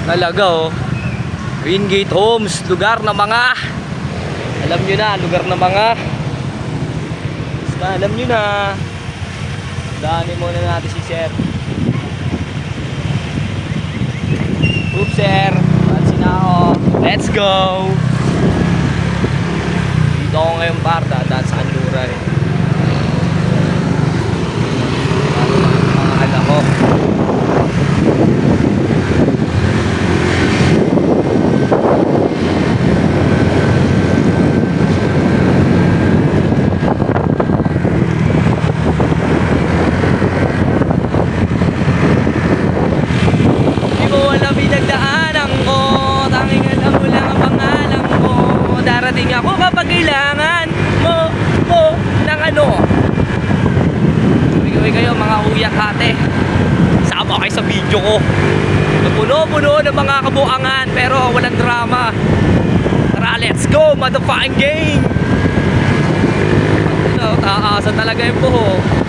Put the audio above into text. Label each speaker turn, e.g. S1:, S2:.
S1: Talaga oh. Green Gate Homes, lugar ng mga, alam nyo na, lugar ng mga, basta alam nyo na. Daanin muna natin si sir. Oops sir, pansin na ako. Let's go. Dito ako ngayon par, dadaan sa Kanluran eh. Mga anak ko. Darating ako kapag kailangan mo ng ano. Gawin kayo mga uyak ate. Sama kayo sa video ko. Puno-puno ng mga kabuangan pero walang drama. Tara, let's go, motherfucking game. Taasa talaga yung buho.